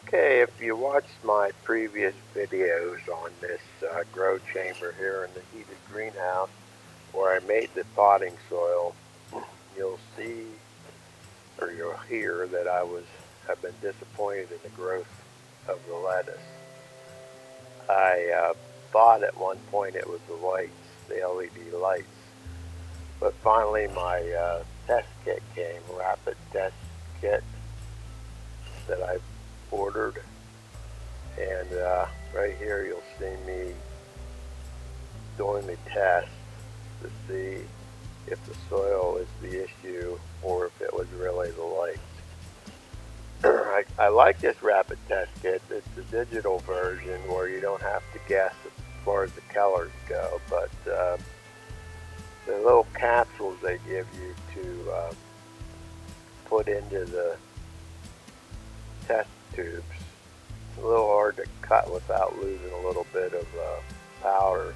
Okay, if you watched my previous videos on this grow chamber here in the heated greenhouse where I made the potting soil, you'll see or you'll hear that have been disappointed in the growth of the lettuce. I thought at one point it was the lights, the LED lights, but finally my test kit came, Rapitest kit that I ordered. And right here you'll see me doing the test to see if the soil is the issue or if it was really the lights. I like this Rapitest kit. It's the digital version where you don't have to guess as far as the colors go, but the little capsules they give you to put into the test tubes, it's a little hard to cut without losing a little bit of powder,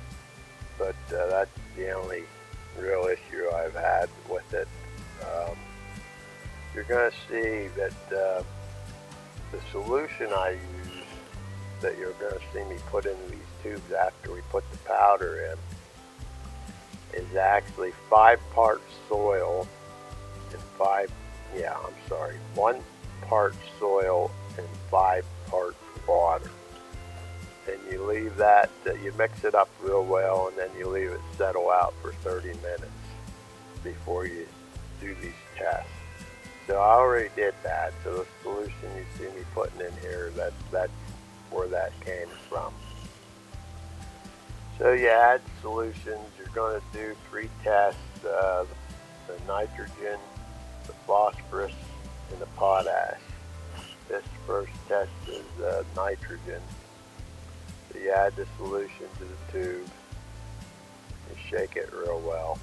but that's the only real issue I've had with it. You're going to see that the solution I use that you're going to see me put into these tubes after we put the powder in is actually 5 parts soil and 1 part soil and 5 parts water. And you leave that, you mix it up real well, and then you leave it settle out for 30 minutes before you do these tests. So I already did that. So the solution you see me putting in here, that's where that came from. So you add solutions. You're going to do 3 tests, the nitrogen, the phosphorus, and the potash. This first test is nitrogen. So you add the solution to the tube and shake it real well.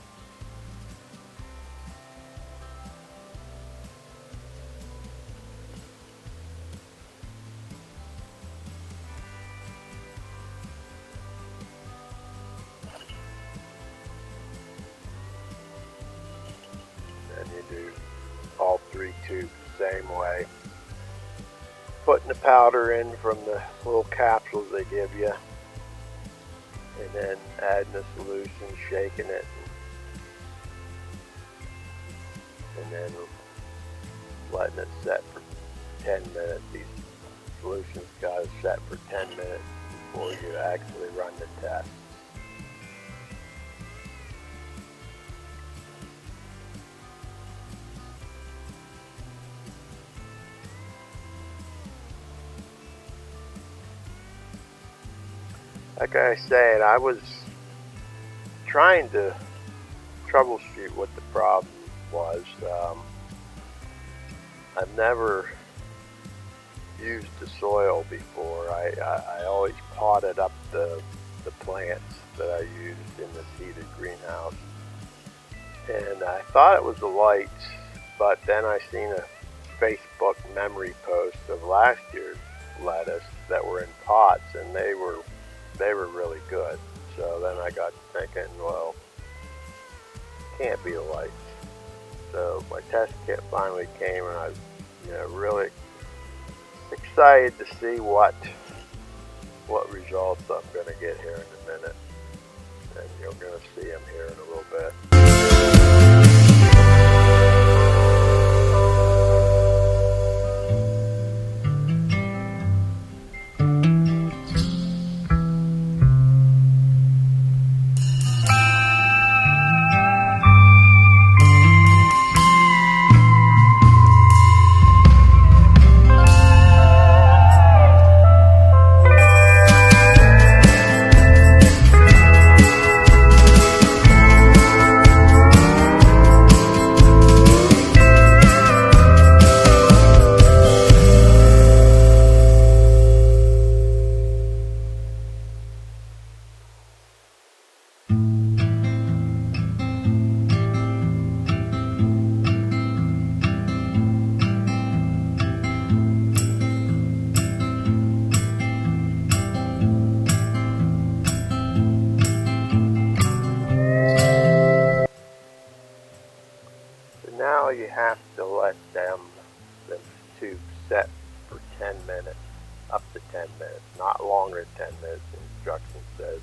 Then you do all 3 tubes the same way. Putting the powder in from the little capsules they give you, and then adding the solution, shaking it, and then letting it set for 10 minutes. These solutions got to set for 10 minutes before you actually run the test. Like I said, I was trying to troubleshoot what the problem was. I've never used the soil before. I always potted up the plants that I used in this heated greenhouse. And I thought it was the lights, but then I seen a Facebook memory post of last year's lettuce that were in pots, and they were really good. So then I got thinking, well, can't be the lights. So my test kit finally came, and I was, really excited to see what results I'm going to get here in a minute. And you're going to see them here in a little bit. Now you have to let them tubes set for 10 minutes up to 10 minutes, not longer than 10 minutes. The instruction says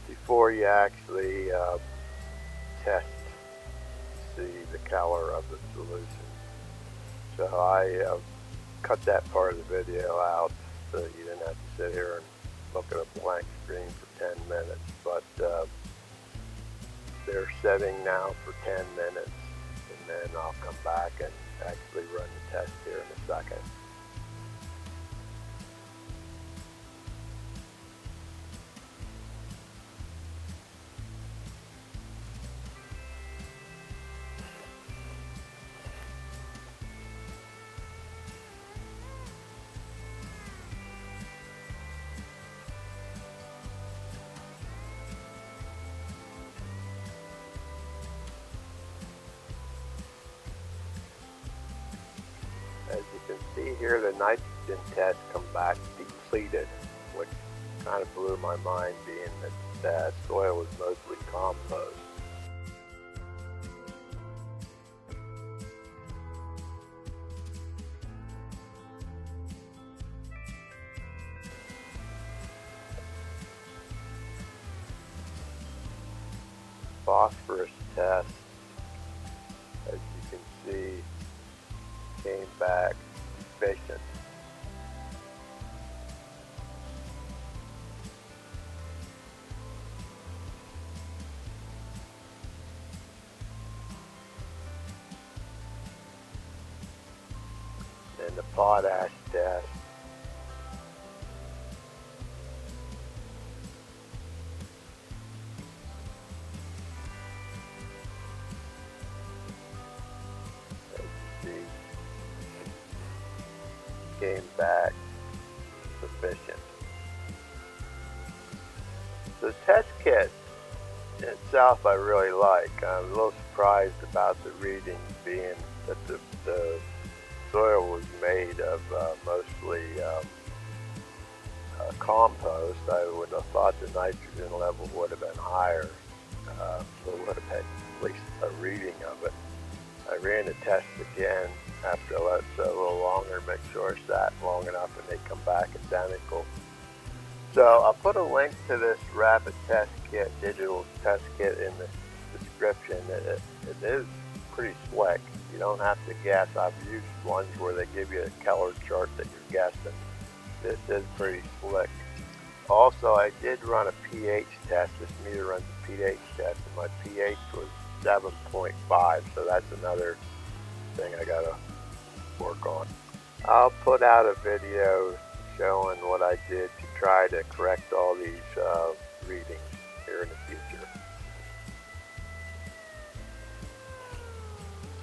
before you actually test, see the color of the solution. So I cut that part of the video out so you didn't have to sit here and look at a blank screen for 10 minutes. But they're setting now for 10 minutes, and then I'll come back and actually run the test here in a second. As you can see here, the nitrogen test come back depleted, which kind of blew my mind, being that the soil was mostly compost. Phosphorus test, as you can see, came back deficient. And the potash test, as you see, came back sufficient. The test kit itself I really like. I'm a little surprised about the reading, being that the soil was made of mostly compost. I would have thought the nitrogen level would have been higher, so it would have had at least a reading of it. I ran the test again after I let it sit a little longer, make sure it sat long enough, and they come back identical. So I'll put a link to this Rapitest kit, digital test kit, in the description. It is pretty slick. You don't have to guess. I've used ones where they give you a color chart that you're guessing. This is pretty slick. Also, I did run a pH test. This meter runs a pH test, and my pH was 7.5, so that's another thing I gotta work on. I'll put out a video showing what I did to try to correct all these